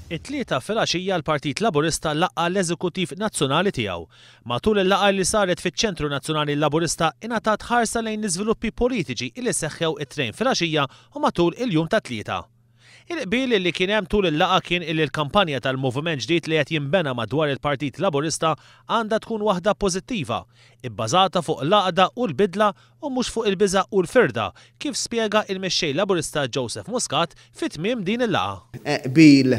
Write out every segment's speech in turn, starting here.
It-tlieta filgħaxija l-Partit Laburista laqqa l-Eżekuttiv Nazzjonali tiegħu. Matul il-laqgħa li saret fiċ-Ċentru Nazzjonali Laburista ingħatat ħarsa lejn l-iżviluppi politiċi li seħħew it-tnejn filgħaxija u matul il-jum tat-tlieta. Il-qbil li kien hemm tul il-laqgħa kien li l-kampanja tal-Moviment ġdid li qed jinbena madwar il-Partit Laburista għandha tkun waħda pożittiva, ibbażata fuq l-għaqda u l-bidla u mhux fuq il-biża' u l-firda, kif spjega il-mexxej Laburista Joseph Muscat fit-tmiem din il-laqgħa. Qbil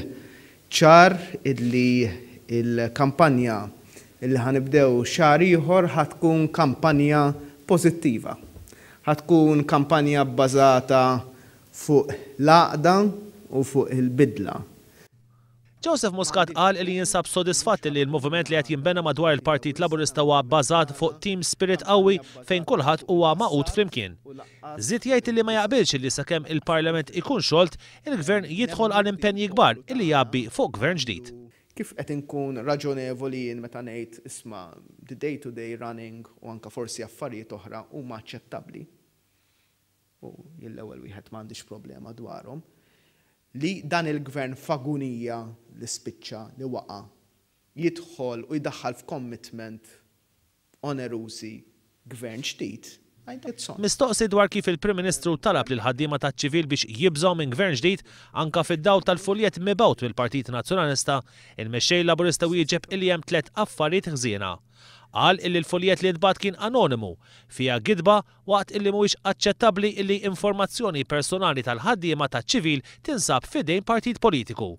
ċar illi il-kampanja illi ħanibdew xahar ieħor ħatkun kampanja pożittiva. Ħatkun kampanja bbażata fuq l-għaqda u fuq il-bidla. Joseph Muscat qal li jinsab sodisfatt li l-moviment li qed jinbena madwar il-Partit Laburista huwa bbażat fuq team spirit qawwi fejn kulħadd huwa maqud flimkien. Żied jgħid li ma jaqbilx li sakemm il-Parlament ikun xolt, il-Gvern jidħol għal impenji kbar illi jabbi fuq Gvern ġdid. Kif qed inkun raġonevoli meta ngħid isma' the day-to-day running u anke forsi affarijiet oħra huma aċċettabbli. U l-ewwel wieħed m'għandix problema dwarhom. Li dan il-Gvern fagunija li spiċċa li waqa' jidħol u jdaħħal f'commitment onerusi Gvern ġdid. Mistoqsi dwar kif il-Prim Ministru talab lil ħaddiema taċ-ċivil biex jibżgħu minn Gvern ġdid anke fid-dawl tal-fuljet mibgħut mill-Partit Nazzjonalista, il-mexxej Laburista wieġeb illi hemm tliet affarijiet ħżiena. Qal illi l-fuljet li tbagħat kien anonimu, fiha gidba waqt illi mhuwiex aċċettabbli illi informazzjoni personali tal-ħaddiema taċ-ċivil tinsab f'idejn partit politiku.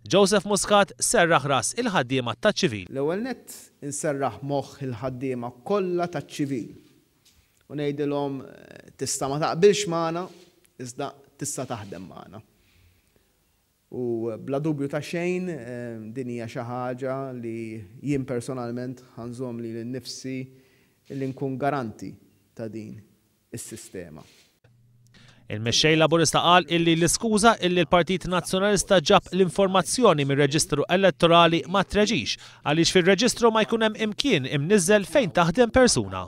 Joseph Muscat serraħ ras il-ħaddiema taċ-ċivil. L-ewwel nett inserraħ moħħ il-ħaddiema kollha taċ-ċivil. U ngħidilhom tista' ma taqbilx magħna, iżda tista' taħdem magħna. U bla dubju ta' xejn din hija xi ħaġa li jien personalment ħanżomm li nnifsi li nkun garanti ta' din is-sistema. Il-mexxej Laburista qal illi l-iskuża illi l-Partit Nazzjonalista ġab l-informazzjoni mir-Reġistru Elettorali ma treġix għaliex fir-Reġistru ma jkun hemm imkien imniżżel fejn taħdem persuna.